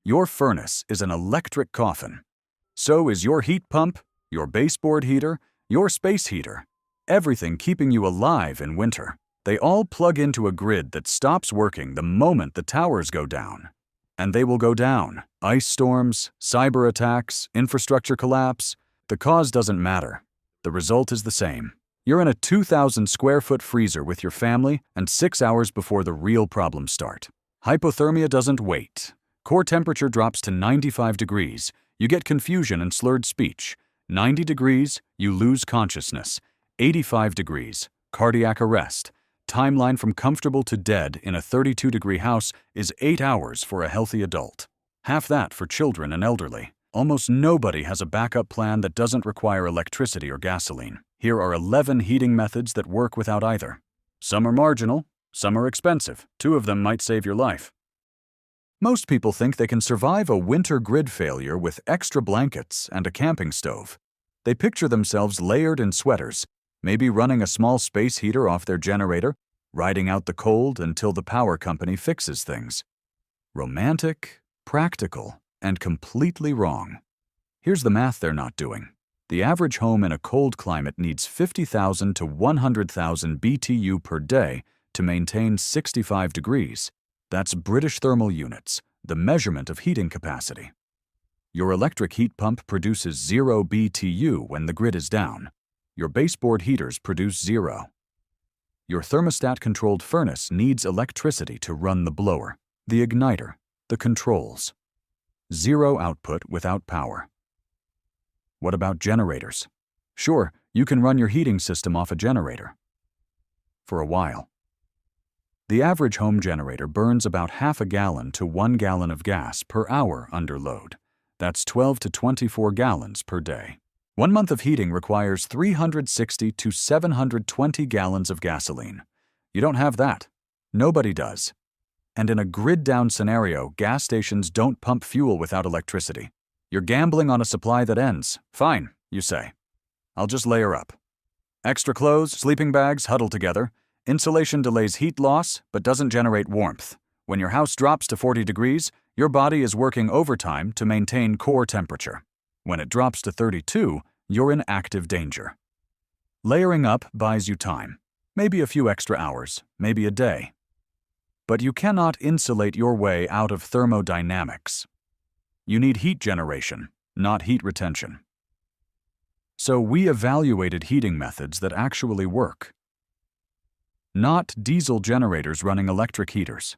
Your furnace is an electric coffin. So is your heat pump, your baseboard heater, your space heater. Everything keeping you alive in winter. They all plug into a grid that stops working the moment the towers go down. And they will go down. Ice storms, cyber attacks, infrastructure collapse. The cause doesn't matter. The result is the same. You're in a 2,000 square foot freezer with your family and 6 hours before the real problems start. Hypothermia doesn't wait. Core temperature drops to 95 degrees. You get confusion and slurred speech. 90 degrees, you lose consciousness. 85 degrees, cardiac arrest. Timeline from comfortable to dead in a 32-degree house is 8 hours for a healthy adult. Half that for children and elderly. Almost nobody has a backup plan that doesn't require electricity or gasoline. Here are 11 heating methods that work without either. Some are marginal, some are expensive. 2 of them might save your life. Most people think they can survive a winter grid failure with extra blankets and a camping stove. They picture themselves layered in sweaters, maybe running a small space heater off their generator, riding out the cold until the power company fixes things. Romantic, practical, and completely wrong. Here's the math they're not doing. The average home in a cold climate needs 50,000 to 100,000 BTU per day to maintain 65 degrees. That's British thermal units, the measurement of heating capacity. Your electric heat pump produces 0 BTU when the grid is down. Your baseboard heaters produce 0. Your thermostat-controlled furnace needs electricity to run the blower, the igniter, the controls. 0 output without power. What about generators? Sure, you can run your heating system off a generator. For a while. The average home generator burns about half a gallon to 1 gallon of gas per hour under load. That's 12 to 24 gallons per day. 1 month of heating requires 360 to 720 gallons of gasoline. You don't have that. Nobody does. And in a grid-down scenario, gas stations don't pump fuel without electricity. You're gambling on a supply that ends. Fine, you say. I'll just layer up. Extra clothes, sleeping bags, huddle together. Insulation delays heat loss, but doesn't generate warmth. When your house drops to 40 degrees, your body is working overtime to maintain core temperature. When it drops to 32, you're in active danger. Layering up buys you time. Maybe a few extra hours, maybe a day. But you cannot insulate your way out of thermodynamics. You need heat generation, not heat retention. So we evaluated heating methods that actually work. Not diesel generators running electric heaters.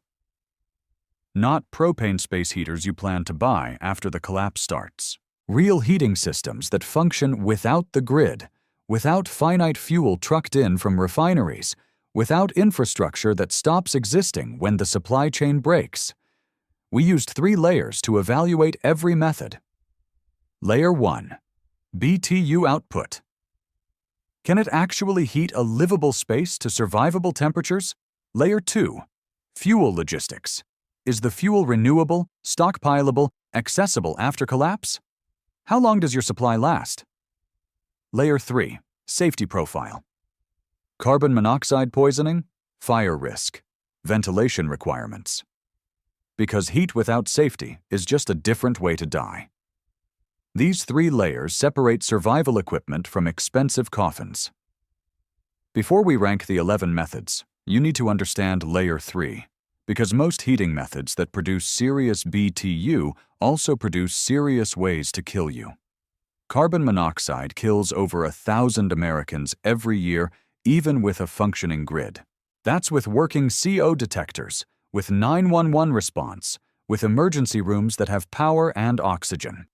Not propane space heaters you plan to buy after the collapse starts. Real heating systems that function without the grid, without finite fuel trucked in from refineries, without infrastructure that stops existing when the supply chain breaks. We used 3 layers to evaluate every method. Layer 1. BTU output. Can it actually heat a livable space to survivable temperatures? Layer 2. Fuel logistics. Is the fuel renewable, stockpileable, accessible after collapse? How long does your supply last? Layer 3. Safety profile. Carbon monoxide poisoning, fire risk, ventilation requirements. Because heat without safety is just a different way to die. These 3 layers separate survival equipment from expensive coffins. Before we rank the 11 methods, you need to understand Layer 3, because most heating methods that produce serious BTU also produce serious ways to kill you. Carbon monoxide kills over 1,000 Americans every year, even with a functioning grid. That's with working CO detectors, with 911 response, with emergency rooms that have power and oxygen.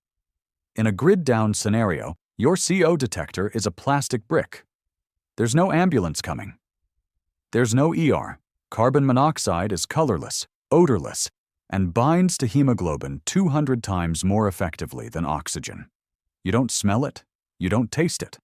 In a grid-down scenario, your CO detector is a plastic brick. There's no ambulance coming. There's no ER. Carbon monoxide is colorless, odorless, and binds to hemoglobin 200 times more effectively than oxygen. You don't smell it, you don't taste it.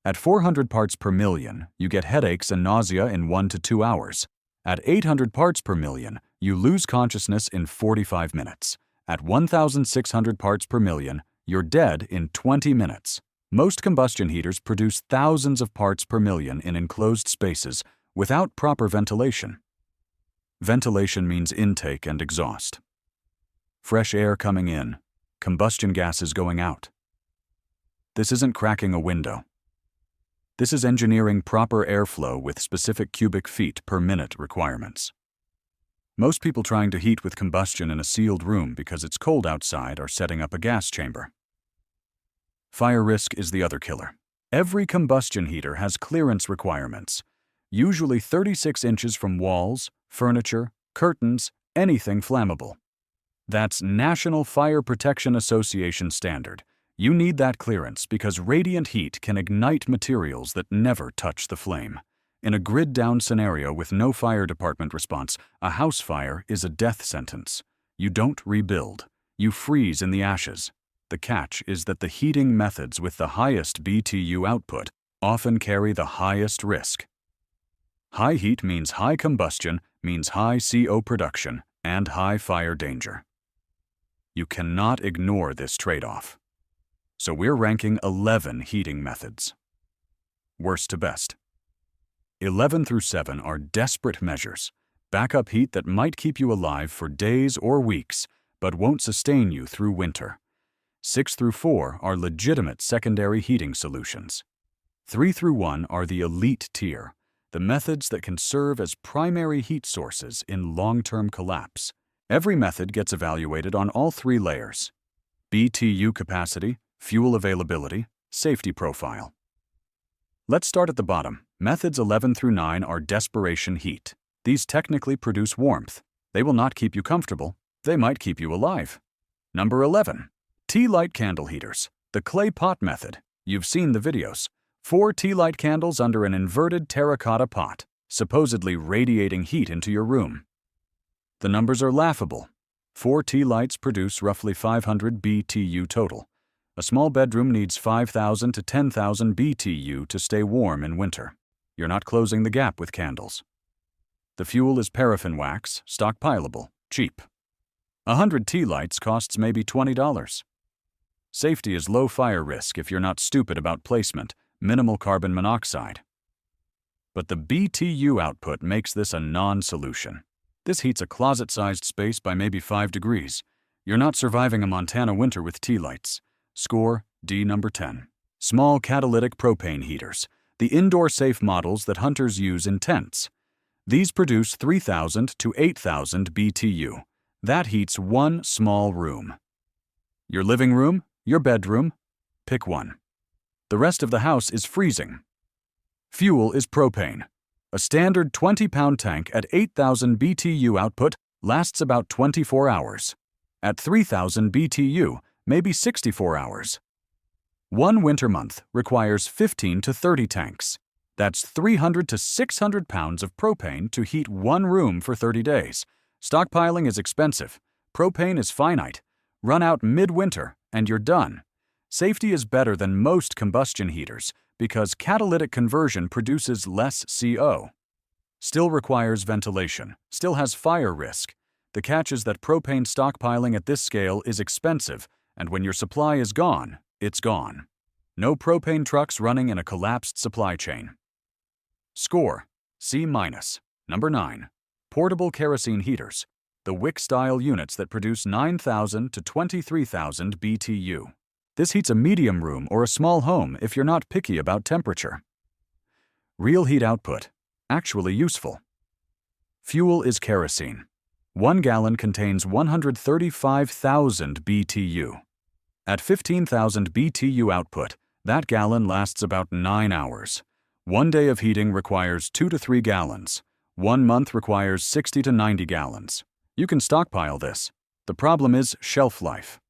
At 400 parts per million, you get headaches and nausea in 1 to 2 hours. At 800 parts per million, you lose consciousness in 45 minutes. At 1,600 parts per million, you're dead in 20 minutes. Most combustion heaters produce thousands of parts per million in enclosed spaces without proper ventilation. Ventilation means intake and exhaust. Fresh air coming in, combustion gases going out. This isn't cracking a window. This is engineering proper airflow with specific cubic feet per minute requirements. Most people trying to heat with combustion in a sealed room because it's cold outside are setting up a gas chamber. Fire risk is the other killer. Every combustion heater has clearance requirements, usually 36 inches from walls, furniture, curtains, anything flammable. That's National Fire Protection Association standard. You need that clearance because radiant heat can ignite materials that never touch the flame. In a grid-down scenario with no fire department response, a house fire is a death sentence. You don't rebuild. You freeze in the ashes. The catch is that the heating methods with the highest BTU output often carry the highest risk. High heat means high combustion, means high CO production, and high fire danger. You cannot ignore this trade-off. So we're ranking 11 heating methods. Worst to best. 11 through 7 are desperate measures, backup heat that might keep you alive for days or weeks, but won't sustain you through winter. 6 through 4 are legitimate secondary heating solutions. 3 through 1 are the elite tier, the methods that can serve as primary heat sources in long-term collapse. Every method gets evaluated on all 3 layers: BTU capacity, fuel availability, safety profile. Let's start at the bottom. Methods 11 through 9 are desperation heat. These technically produce warmth. They will not keep you comfortable. They might keep you alive. Number 11. Tea light candle heaters. The clay pot method. You've seen the videos. 4 tea light candles under an inverted terracotta pot, supposedly radiating heat into your room. The numbers are laughable. 4 tea lights produce roughly 500 BTU total. A small bedroom needs 5,000 to 10,000 BTU to stay warm in winter. You're not closing the gap with candles. The fuel is paraffin wax, stockpileable, cheap. 100 tea lights costs maybe $20. Safety is low fire risk if you're not stupid about placement, minimal carbon monoxide. But the BTU output makes this a non-solution. This heats a closet-sized space by maybe 5 degrees. You're not surviving a Montana winter with tea lights. Score D number 10. Small catalytic propane heaters, the indoor-safe models that hunters use in tents. These produce 3,000 to 8,000 BTU. That heats one small room. Your living room, your bedroom, pick one. The rest of the house is freezing. Fuel is propane. A standard 20-pound tank at 8,000 BTU output lasts about 24 hours. At 3,000 BTU, maybe 64 hours. One winter month requires 15 to 30 tanks. That's 300 to 600 pounds of propane to heat one room for 30 days. Stockpiling is expensive. Propane is finite. Run out mid-winter and you're done. Safety is better than most combustion heaters because catalytic conversion produces less CO. Still requires ventilation. Still has fire risk. The catch is that propane stockpiling at this scale is expensive, and when your supply is gone, it's gone. No propane trucks running in a collapsed supply chain. Score C-. Number 9. Portable kerosene heaters, the wick-style units that produce 9,000 to 23,000 BTU. This heats a medium room or a small home if you're not picky about temperature. Real heat output. Actually useful. Fuel is kerosene. 1 gallon contains 135,000 BTU. At 15,000 BTU output, that gallon lasts about 9 hours. 1 day of heating requires 2 to 3 gallons. 1 month requires 60 to 90 gallons. You can stockpile this. The problem is shelf life.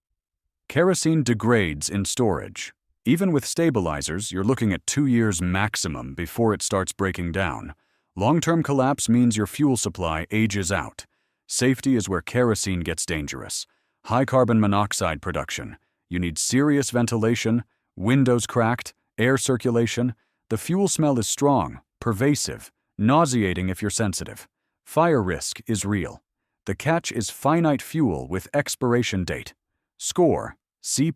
Kerosene degrades in storage. Even with stabilizers, you're looking at 2 years maximum before it starts breaking down. Long-term collapse means your fuel supply ages out. Safety is where kerosene gets dangerous. High carbon monoxide production. You need serious ventilation, windows cracked, air circulation. The fuel smell is strong, pervasive, nauseating if you're sensitive. Fire risk is real. The catch is finite fuel with expiration date. Score C+.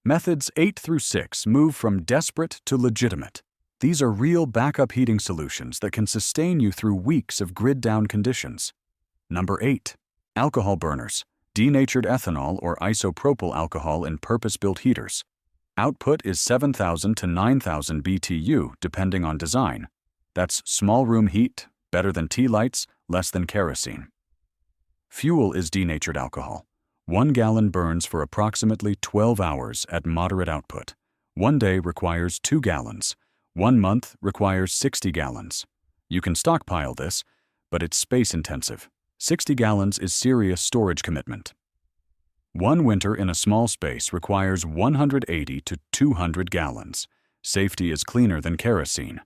Methods 8 through 6 move from desperate to legitimate. These are real backup heating solutions that can sustain you through weeks of grid-down conditions. Number 8. Alcohol burners, denatured ethanol or isopropyl alcohol in purpose-built heaters. Output is 7,000 to 9,000 BTU depending on design. That's small room heat, better than tea lights, less than kerosene. Fuel is denatured alcohol. 1 gallon burns for approximately 12 hours at moderate output. 1 day requires 2 gallons. 1 month requires 60 gallons. You can stockpile this, but it's space-intensive. 60 gallons is serious storage commitment. 1 winter in a small space requires 180 to 200 gallons. Safety is cleaner than kerosene.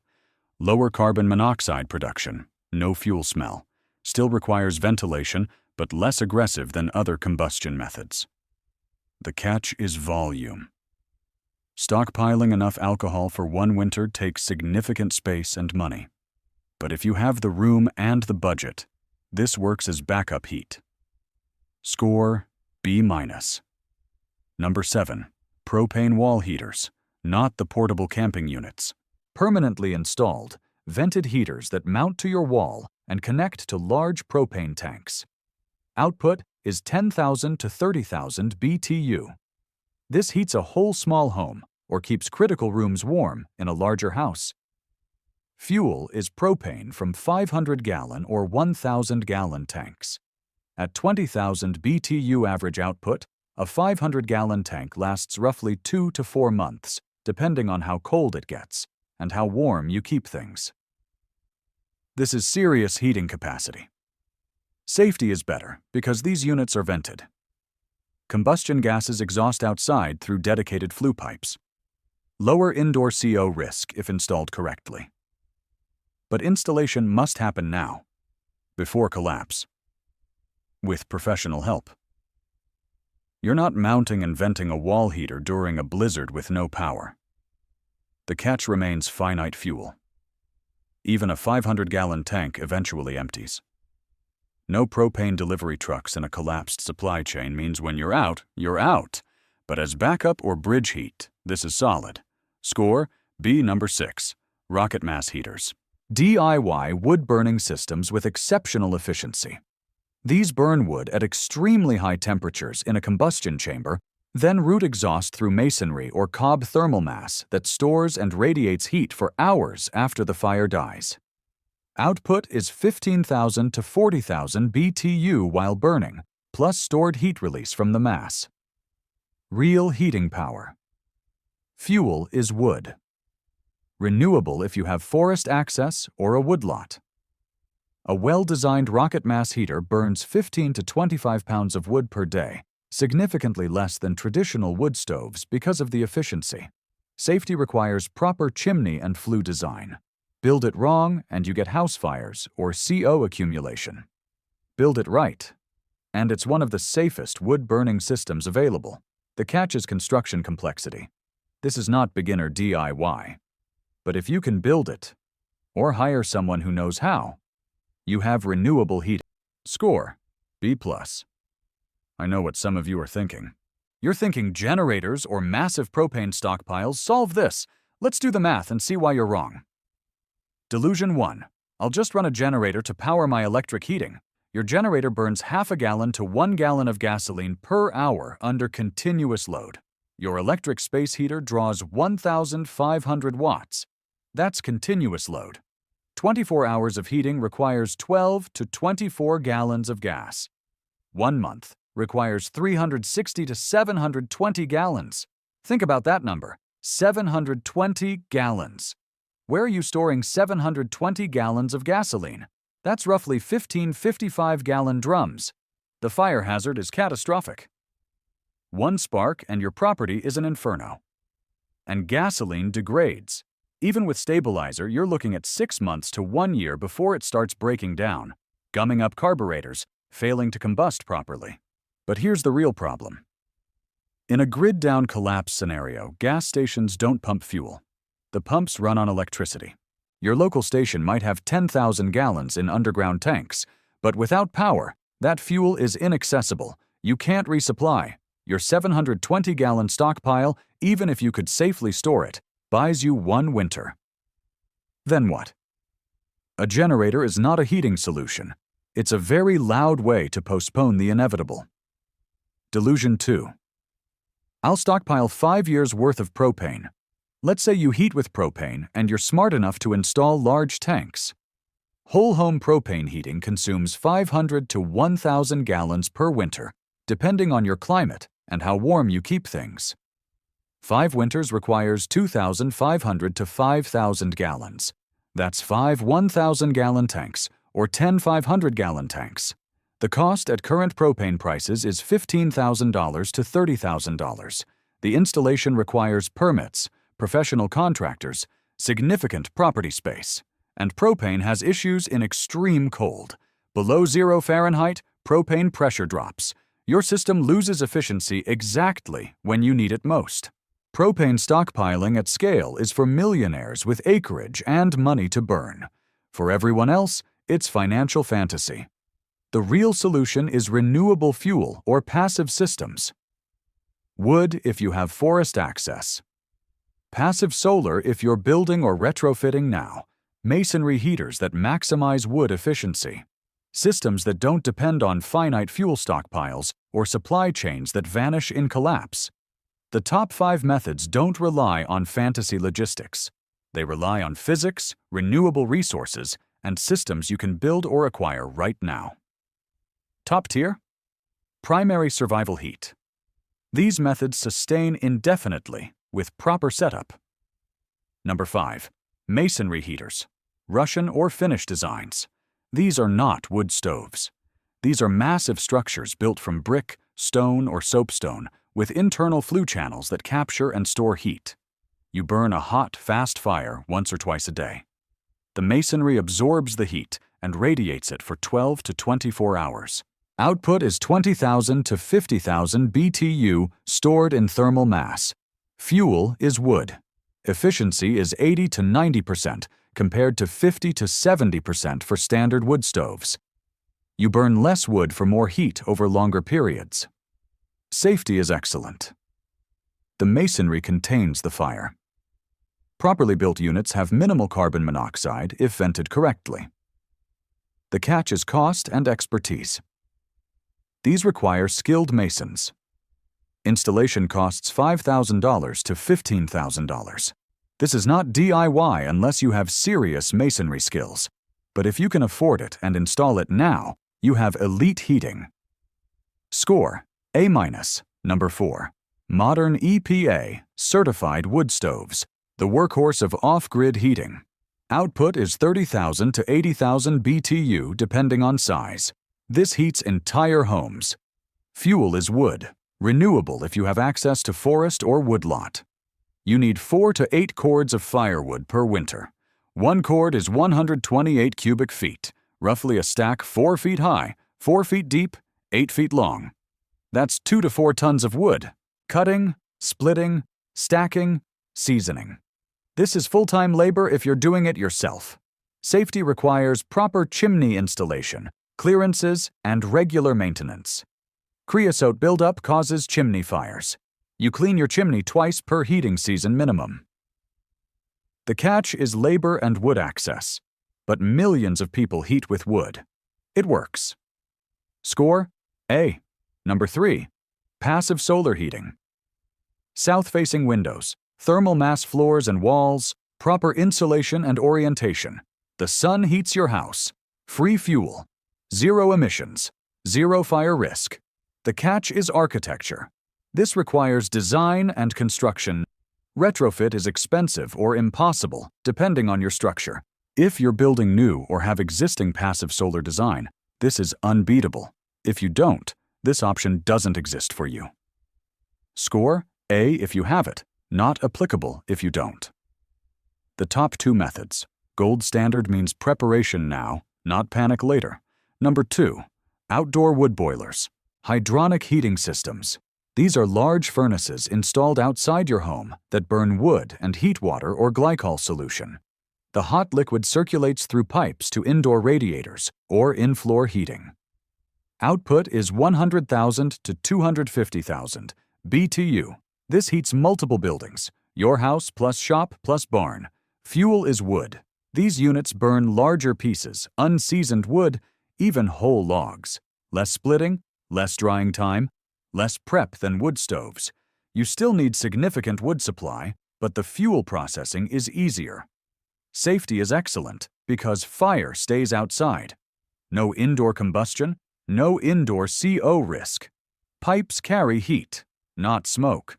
Lower carbon monoxide production, no fuel smell. Still requires ventilation, but less aggressive than other combustion methods. The catch is volume. Stockpiling enough alcohol for 1 winter takes significant space and money. But if you have the room and the budget, this works as backup heat. Score B-. Number 7. Propane wall heaters, not the portable camping units. Permanently installed, vented heaters that mount to your wall and connect to large propane tanks. Output is 10,000 to 30,000 BTU. This heats a whole small home or keeps critical rooms warm in a larger house. Fuel is propane from 500-gallon or 1,000-gallon tanks. At 20,000 BTU average output, a 500-gallon tank lasts roughly 2 to 4 months, depending on how cold it gets and how warm you keep things. This is serious heating capacity. Safety is better because these units are vented. Combustion gases exhaust outside through dedicated flue pipes. Lower indoor CO risk if installed correctly. But installation must happen now, before collapse, with professional help. You're not mounting and venting a wall heater during a blizzard with no power. The catch remains finite fuel. Even a 500-gallon tank eventually empties. No propane delivery trucks in a collapsed supply chain means when you're out, you're out. But as backup or bridge heat, this is solid. Score B. Number 6. Rocket mass heaters. DIY wood-burning systems with exceptional efficiency. These burn wood at extremely high temperatures in a combustion chamber, then route exhaust through masonry or cob thermal mass that stores and radiates heat for hours after the fire dies. Output is 15,000 to 40,000 BTU while burning, plus stored heat release from the mass. Real heating power. Fuel is wood. Renewable if you have forest access or a woodlot. A well-designed rocket mass heater burns 15 to 25 pounds of wood per day, significantly less than traditional wood stoves because of the efficiency. Safety requires proper chimney and flue design. Build it wrong and you get house fires or CO accumulation. Build it right, and it's one of the safest wood-burning systems available. The catch is construction complexity. This is not beginner DIY. But if you can build it, or hire someone who knows how, you have renewable heat. Score B+. I know what some of you are thinking. You're thinking generators or massive propane stockpiles solve this. Let's do the math and see why you're wrong. Delusion 1. I'll just run a generator to power my electric heating. Your generator burns half a gallon to 1 gallon of gasoline per hour under continuous load. Your electric space heater draws 1,500 watts. That's continuous load. 24 hours of heating requires 12 to 24 gallons of gas. 1 month requires 360 to 720 gallons. Think about that number, 720 gallons. Where are you storing 720 gallons of gasoline? That's roughly 15 55-gallon drums. The fire hazard is catastrophic. 1 spark and your property is an inferno. And gasoline degrades. Even with stabilizer, you're looking at 6 months to 1 year before it starts breaking down, gumming up carburetors, failing to combust properly. But here's the real problem. In a grid-down collapse scenario, gas stations don't pump fuel. The pumps run on electricity. Your local station might have 10,000 gallons in underground tanks, but without power, that fuel is inaccessible. You can't resupply. Your 720-gallon stockpile, even if you could safely store it, buys you 1 winter. Then what? A generator is not a heating solution. It's a very loud way to postpone the inevitable. Delusion 2. I'll stockpile 5 years' worth of propane. Let's say you heat with propane and you're smart enough to install large tanks. Whole home propane heating consumes 500 to 1,000 gallons per winter, depending on your climate and how warm you keep things. 5 winters requires 2,500 to 5,000 gallons. That's 5 1,000-gallon tanks or 10 500-gallon tanks. The cost at current propane prices is $15,000 to $30,000. The installation requires permits, professional contractors, significant property space, and propane has issues in extreme cold. Below 0 Fahrenheit, propane pressure drops. Your system loses efficiency exactly when you need it most. Propane stockpiling at scale is for millionaires with acreage and money to burn. For everyone else, it's financial fantasy. The real solution is renewable fuel or passive systems. Wood if you have forest access. Passive solar if you're building or retrofitting now. Masonry heaters that maximize wood efficiency. Systems that don't depend on finite fuel stockpiles or supply chains that vanish in collapse. The top 5 methods don't rely on fantasy logistics. They rely on physics, renewable resources, and systems you can build or acquire right now. Top tier? Primary survival heat. These methods sustain indefinitely with proper setup. Number 5. Masonry heaters. Russian or Finnish designs. These are not wood stoves. These are massive structures built from brick, stone, or soapstone with internal flue channels that capture and store heat. You burn a hot, fast fire once or twice a day. The masonry absorbs the heat and radiates it for 12 to 24 hours. Output is 20,000 to 50,000 BTU stored in thermal mass. Fuel is wood. Efficiency is 80 to 90% compared to 50 to 70% for standard wood stoves. You burn less wood for more heat over longer periods. Safety is excellent. The masonry contains the fire. Properly built units have minimal carbon monoxide if vented correctly. The catch is cost and expertise. These require skilled masons. Installation costs $5,000 to $15,000. This is not DIY unless you have serious masonry skills. But if you can afford it and install it now, you have elite heating. Score: A-. Number 4. Modern EPA certified wood stoves, the workhorse of off-grid heating. Output is 30,000 to 80,000 BTU depending on size. This heats entire homes. Fuel is wood, renewable if you have access to forest or woodlot. You need 4 to 8 cords of firewood per winter. 1 cord is 128 cubic feet, roughly a stack 4 feet high, 4 feet deep, 8 feet long. That's 2 to 4 tons of wood. Cutting, splitting, stacking, seasoning. This is full-time labor if you're doing it yourself. Safety requires proper chimney installation, clearances, and regular maintenance. Creosote buildup causes chimney fires. You clean your chimney twice per heating season minimum. The catch is labor and wood access, but millions of people heat with wood. It works. Score: A. Number 3. Passive solar heating. South-facing windows, thermal mass floors and walls, proper insulation and orientation. The sun heats your house. Free fuel. 0 emissions. 0 fire risk. The catch is architecture. This requires design and construction. Retrofit is expensive or impossible, depending on your structure. If you're building new or have existing passive solar design, this is unbeatable. If you don't, this option doesn't exist for you. Score: A if you have it, not applicable if you don't. The top 2 methods. Gold standard means preparation now, not panic later. Number 2. Outdoor wood boilers. Hydronic heating systems. These are large furnaces installed outside your home that burn wood and heat water or glycol solution. The hot liquid circulates through pipes to indoor radiators or in-floor heating. Output is 100,000 to 250,000 BTU. This heats multiple buildings, your house plus shop plus barn. Fuel is wood. These units burn larger pieces, unseasoned wood, even whole logs. Less splitting, less drying time, less prep than wood stoves. You still need significant wood supply, but the fuel processing is easier. Safety is excellent because fire stays outside. No indoor combustion, no indoor CO risk. Pipes carry heat, not smoke.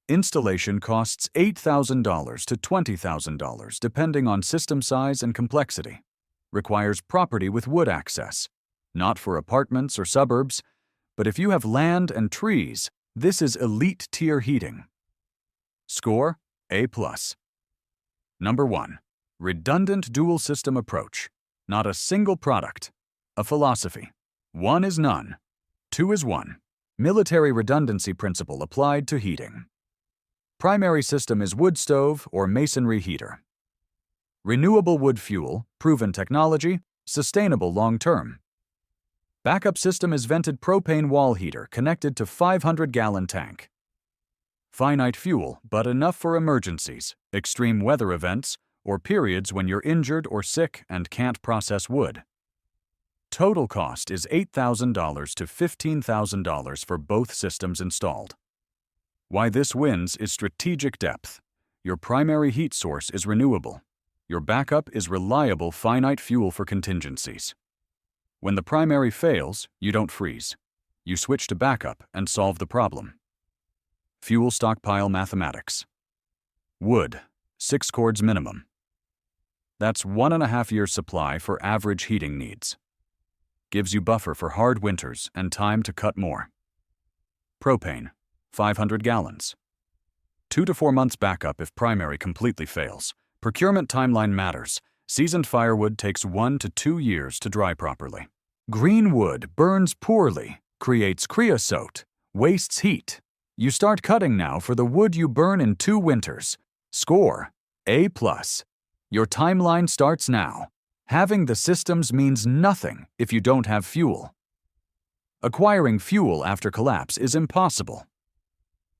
Installation costs $8,000 to $20,000 depending on system size and complexity. Requires property with wood access. Not for apartments or suburbs, but if you have land and trees, this is elite tier heating. Score A+. Number 1. Redundant dual system approach. Not a single product. A philosophy. 1 is none. 2 is 1. Military redundancy principle applied to heating. Primary system is wood stove or masonry heater. Renewable wood fuel, proven technology, sustainable long-term. Backup system is vented propane wall heater connected to 500-gallon tank. Finite fuel, but enough for emergencies, extreme weather events, or periods when you're injured or sick and can't process wood. Total cost is $8,000 to $15,000 for both systems installed. Why this wins is strategic depth. Your primary heat source is renewable. Your backup is reliable finite fuel for contingencies. When the primary fails, you don't freeze. You switch to backup and solve the problem. Fuel stockpile mathematics. Wood, 6 cords minimum. That's 1.5 years supply for average heating needs. Gives you buffer for hard winters and time to cut more. Propane, 500 gallons. 2 to 4 months backup if primary completely fails. Procurement timeline matters. Seasoned firewood takes 1 to 2 years to dry properly. Green wood burns poorly, creates creosote, wastes heat. You start cutting now for the wood you burn in 2 winters. Score A+. Your timeline starts now. Having the systems means nothing if you don't have fuel. Acquiring fuel after collapse is impossible.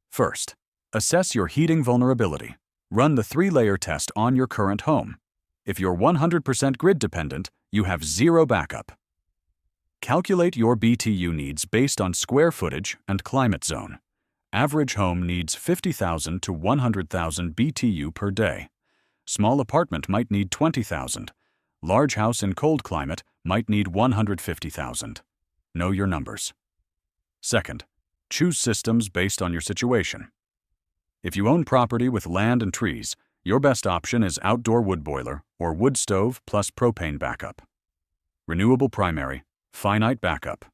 First, assess your heating vulnerability. Run the 3-layer test on your current home. If you're 100% grid dependent, you have 0 backup. Calculate your BTU needs based on square footage and climate zone. Average home needs 50,000 to 100,000 BTU per day. Small apartment might need 20,000. Large house in cold climate might need 150,000. Know your numbers. Second, choose systems based on your situation. If you own property with land and trees, your best option is outdoor wood boiler or wood stove plus propane backup. Renewable primary, finite backup.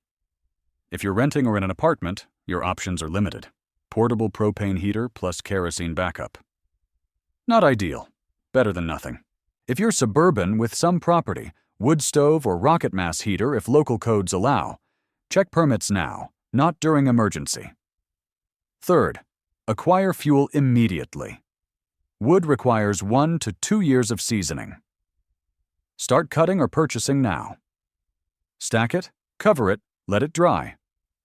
If you're renting or in an apartment, your options are limited. Portable propane heater plus kerosene backup. Not ideal. Better than nothing. If you're suburban with some property, wood stove or rocket mass heater if local codes allow. Check permits now, not during emergency. Third, acquire fuel immediately. Wood requires 1 to 2 years of seasoning. Start cutting or purchasing now. Stack it, cover it, let it dry.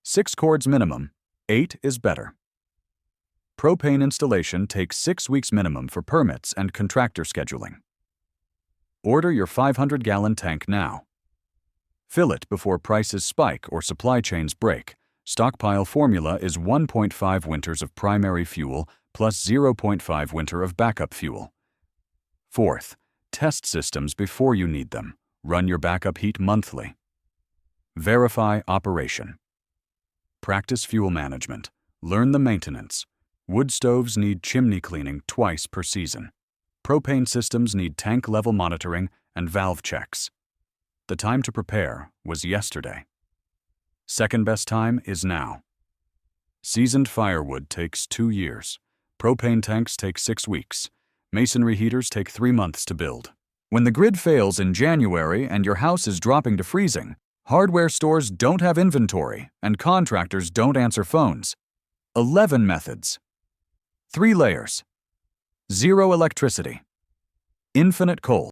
6 cords minimum, 8 is better. Propane installation takes 6 weeks minimum for permits and contractor scheduling. Order your 500-gallon tank now. Fill it before prices spike or supply chains break. Stockpile formula is 1.5 winters of primary fuel plus 0.5 winter of backup fuel. Fourth, test systems before you need them. Run your backup heat monthly. Verify operation. Practice fuel management. Learn the maintenance. Wood stoves need chimney cleaning twice per season. Propane systems need tank level monitoring and valve checks. The time to prepare was yesterday. Second best time is now. Seasoned firewood takes 2 years. Propane tanks take 6 weeks. Masonry heaters take 3 months to build. When the grid fails in January and your house is dropping to freezing, hardware stores don't have inventory and contractors don't answer phones. 11 methods. 3 layers. 0 electricity. Infinite cold.